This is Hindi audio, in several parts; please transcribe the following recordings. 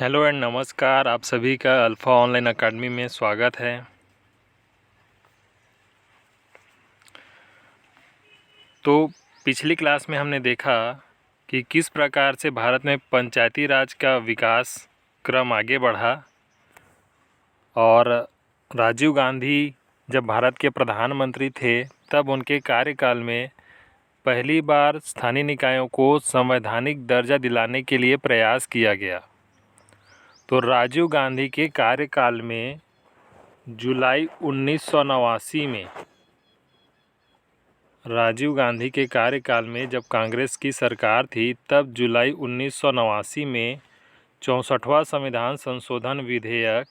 हेलो एंड नमस्कार। आप सभी का अल्फ़ा ऑनलाइन अकेडमी में स्वागत है। तो पिछली क्लास में हमने देखा कि किस प्रकार से भारत में पंचायती राज का विकास क्रम आगे बढ़ा और राजीव गांधी जब भारत के प्रधानमंत्री थे तब उनके कार्यकाल में पहली बार स्थानीय निकायों को संवैधानिक दर्जा दिलाने के लिए प्रयास किया गया। तो राजीव गांधी के कार्यकाल में जुलाई 1989 में राजीव गांधी के कार्यकाल में जब कांग्रेस की सरकार थी तब जुलाई 1989 में 64वां संविधान संशोधन विधेयक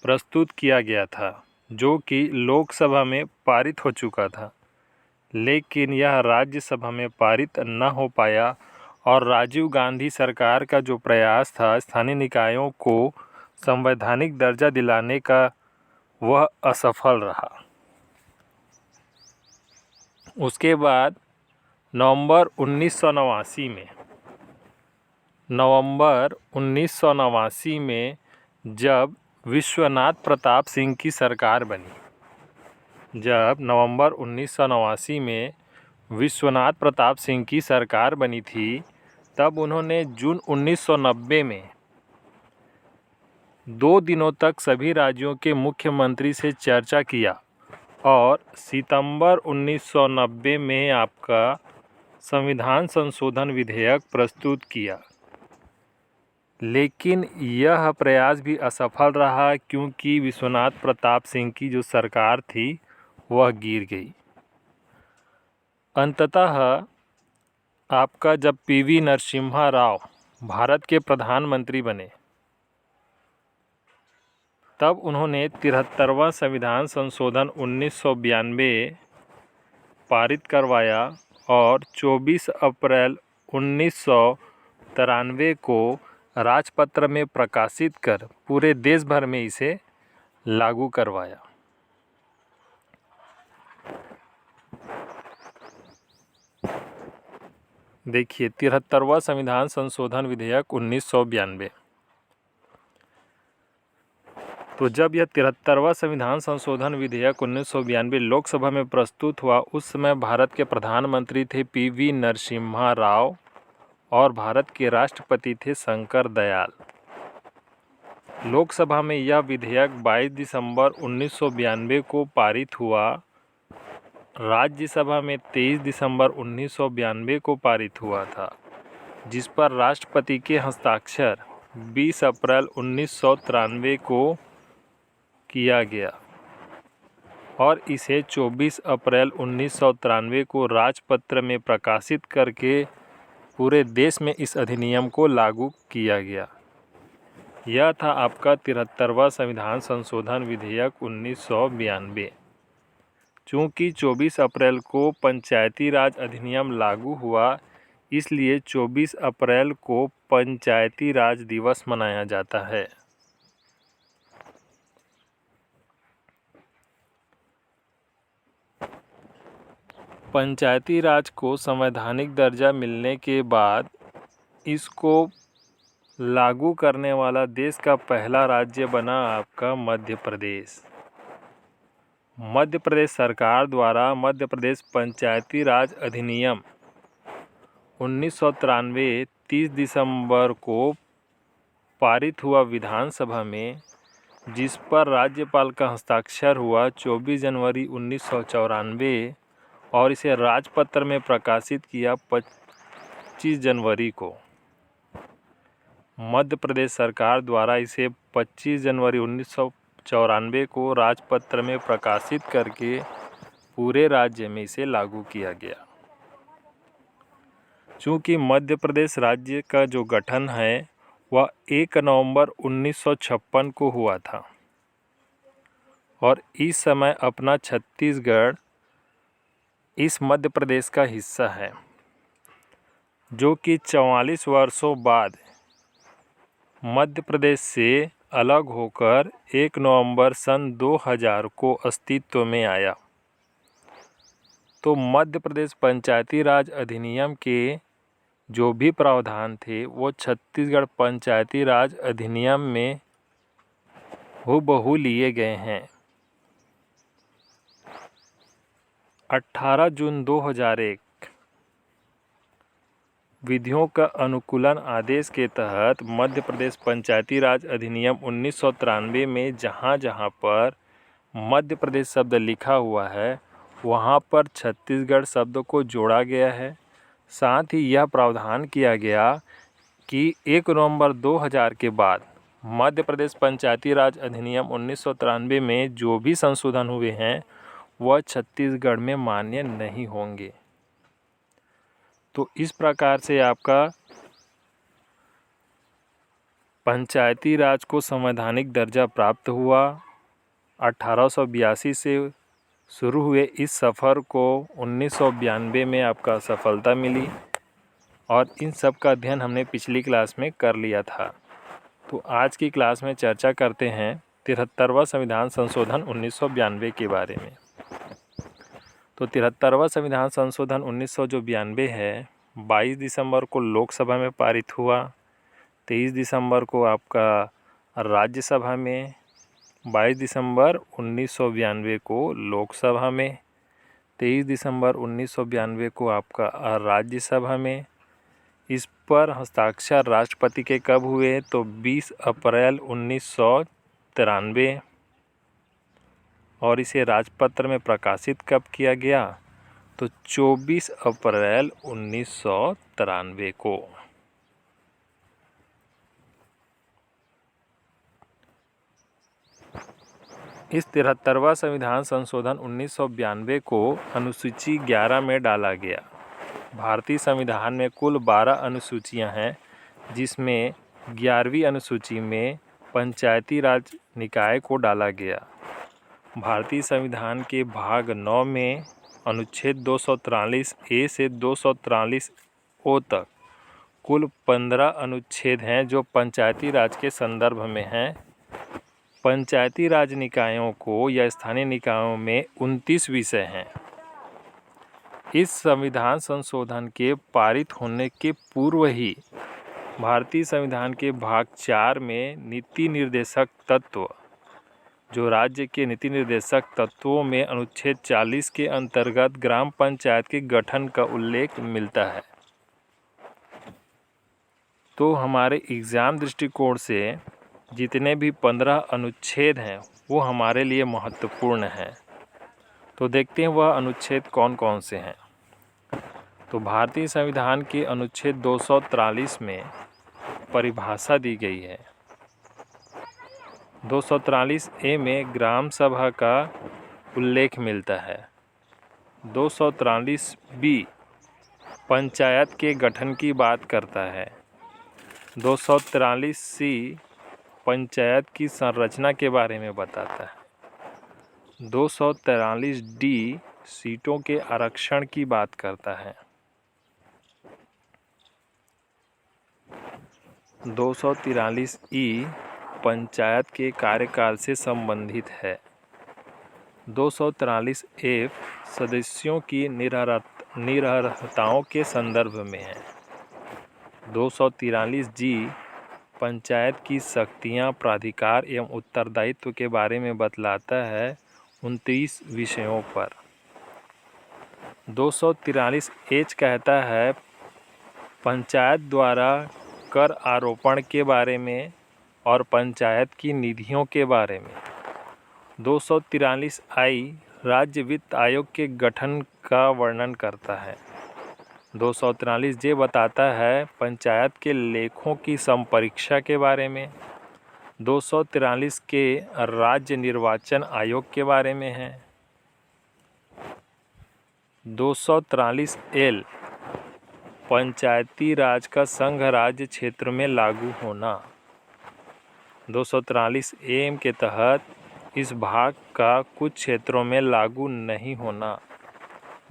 प्रस्तुत किया गया था, जो कि लोकसभा में पारित हो चुका था, लेकिन यह राज्यसभा में पारित न हो पाया और राजीव गांधी सरकार का जो प्रयास था स्थानीय निकायों को संवैधानिक दर्जा दिलाने का, वह असफल रहा। उसके बाद नवंबर 1989 में जब विश्वनाथ प्रताप सिंह की सरकार बनी, थी, तब उन्होंने जून 1990 में 2 दिनों तक सभी राज्यों के मुख्यमंत्री से चर्चा किया और सितंबर 1990 में आपका संविधान संशोधन विधेयक प्रस्तुत किया। लेकिन यह प्रयास भी असफल रहा क्योंकि विश्वनाथ प्रताप सिंह की जो सरकार थी वह गिर गई। अंततः आपका जब पीवी नरसिम्हा राव भारत के प्रधानमंत्री बने तब उन्होंने 73वां संविधान संशोधन 1992 पारित करवाया और 24 अप्रैल 1993 को राजपत्र में प्रकाशित कर पूरे देश भर में इसे लागू करवाया। देखिए 73वां संविधान संशोधन विधेयक 1992। तो जब यह 73वां संविधान संशोधन विधेयक 1992 लोकसभा में प्रस्तुत हुआ, उस समय भारत के प्रधानमंत्री थे पीवी नरसिम्हा राव और भारत के राष्ट्रपति थे शंकर दयाल। लोकसभा में यह विधेयक 22 दिसंबर 1992 को पारित हुआ। राज्यसभा में 23 दिसंबर 1992 को पारित हुआ था, जिस पर राष्ट्रपति के हस्ताक्षर 20 अप्रैल 1993 को किया गया और इसे 24 अप्रैल 1993 को राजपत्र में प्रकाशित करके पूरे देश में इस अधिनियम को लागू किया गया। यह था आपका 73वां संविधान संशोधन विधेयक 1992। चूँकि 24 अप्रैल को पंचायती राज अधिनियम लागू हुआ, इसलिए 24 अप्रैल को पंचायती राज दिवस मनाया जाता है। पंचायती राज को संवैधानिक दर्जा मिलने के बाद इसको लागू करने वाला देश का पहला राज्य बना आपका मध्य प्रदेश। मध्य प्रदेश सरकार द्वारा मध्य प्रदेश पंचायती राज अधिनियम 1993 30 दिसंबर को पारित हुआ विधानसभा में, जिस पर राज्यपाल का हस्ताक्षर हुआ 24 जनवरी 1994 और इसे राजपत्र में प्रकाशित किया 25 जनवरी को। मध्य प्रदेश सरकार द्वारा इसे 25 जनवरी 1994 को राजपत्र में प्रकाशित करके पूरे राज्य में इसे लागू किया गया। चूँकि मध्य प्रदेश राज्य का जो गठन है वह 1 नवंबर 1956 को हुआ था और इस समय अपना छत्तीसगढ़ इस मध्य प्रदेश का हिस्सा है, जो कि 44 वर्षों बाद मध्य प्रदेश से अलग होकर 1 नवंबर सन 2000 को अस्तित्व में आया। तो मध्य प्रदेश पंचायती राज अधिनियम के जो भी प्रावधान थे वो छत्तीसगढ़ पंचायती राज अधिनियम में हूबहू लिए गए हैं। 18 जून 2001 विधियों का अनुकूलन आदेश के तहत मध्य प्रदेश पंचायती राज अधिनियम 1993 में जहाँ जहाँ पर मध्य प्रदेश शब्द लिखा हुआ है वहाँ पर छत्तीसगढ़ शब्द को जोड़ा गया है। साथ ही यह प्रावधान किया गया कि 1 नवंबर 2000 के बाद मध्य प्रदेश पंचायती राज अधिनियम 1993 में जो भी संशोधन हुए हैं वह छत्तीसगढ़ में मान्य नहीं होंगे। तो इस प्रकार से आपका पंचायती राज को संवैधानिक दर्जा प्राप्त हुआ। 1882 से शुरू हुए इस सफ़र को 1992 में आपका सफलता मिली और इन सब का अध्ययन हमने पिछली क्लास में कर लिया था। तो आज की क्लास में चर्चा करते हैं 73वां संविधान संशोधन 1992 के बारे में। तो 73वां संविधान संशोधन 1992 है 22 दिसंबर को लोकसभा में पारित हुआ, 23 दिसंबर को आपका राज्यसभा में, 22 दिसंबर 1992 को लोकसभा में, 23 दिसंबर 1992 को आपका राज्यसभा में। इस पर हस्ताक्षर राष्ट्रपति के कब हुए तो 20 अप्रैल 1993 और इसे राजपत्र में प्रकाशित कब किया गया तो 24 अप्रैल 1993 को। इस 73वां संविधान संशोधन 1992 को अनुसूची 11 में डाला गया। भारतीय संविधान में कुल 12 अनुसूचियां हैं जिसमें 11वीं अनुसूची में पंचायती राज निकाय को डाला गया। भारतीय संविधान के भाग 9 में अनुच्छेद 243 ए से 243 ओ तक कुल 15 अनुच्छेद हैं जो पंचायती राज के संदर्भ में हैं। पंचायती राज निकायों को या स्थानीय निकायों में 29 विषय हैं। इस संविधान संशोधन के पारित होने के पूर्व ही भारतीय संविधान के भाग 4 में नीति निर्देशक तत्व जो राज्य के नीति निर्देशक तत्वों में अनुच्छेद 40 के अंतर्गत ग्राम पंचायत के गठन का उल्लेख मिलता है। तो हमारे एग्ज़ाम दृष्टिकोण से जितने भी 15 अनुच्छेद हैं वो हमारे लिए महत्वपूर्ण हैं। तो देखते हैं वह अनुच्छेद कौन कौन से हैं। तो भारतीय संविधान के अनुच्छेद 243 में परिभाषा दी गई है। 243 ए में ग्राम सभा का उल्लेख मिलता है। 243 बी पंचायत के गठन की बात करता है। 243 सी पंचायत की संरचना के बारे में बताता है। 243 डी सीटों के आरक्षण की बात करता है। 243 ई पंचायत के कार्यकाल से संबंधित है। 243 एफ सदस्यों की निरर्हताओं के संदर्भ में है। 243 जी पंचायत की शक्तियां, प्राधिकार एवं उत्तरदायित्व के बारे में बतलाता है 29 विषयों पर। 243 एच कहता है पंचायत द्वारा कर आरोपण के बारे में और पंचायत की निधियों के बारे में। 243 आई राज्य वित्त आयोग के गठन का वर्णन करता है। 243 जे बताता है पंचायत के लेखों की संपरीक्षा के बारे में। 243 के राज्य निर्वाचन आयोग के बारे में है। 243 एल पंचायती राज का संघ राज्य क्षेत्र में लागू होना। 243 एम के तहत इस भाग का कुछ क्षेत्रों में लागू नहीं होना।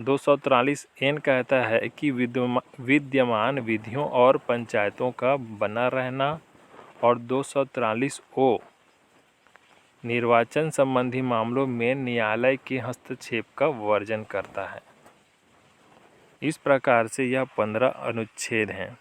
243 एन कहता है कि विद्यमान विधियों और पंचायतों का बना रहना और 243 ओ निर्वाचन संबंधी मामलों में न्यायालय के हस्तक्षेप का वर्जन करता है। इस प्रकार से यह 15 अनुच्छेद हैं।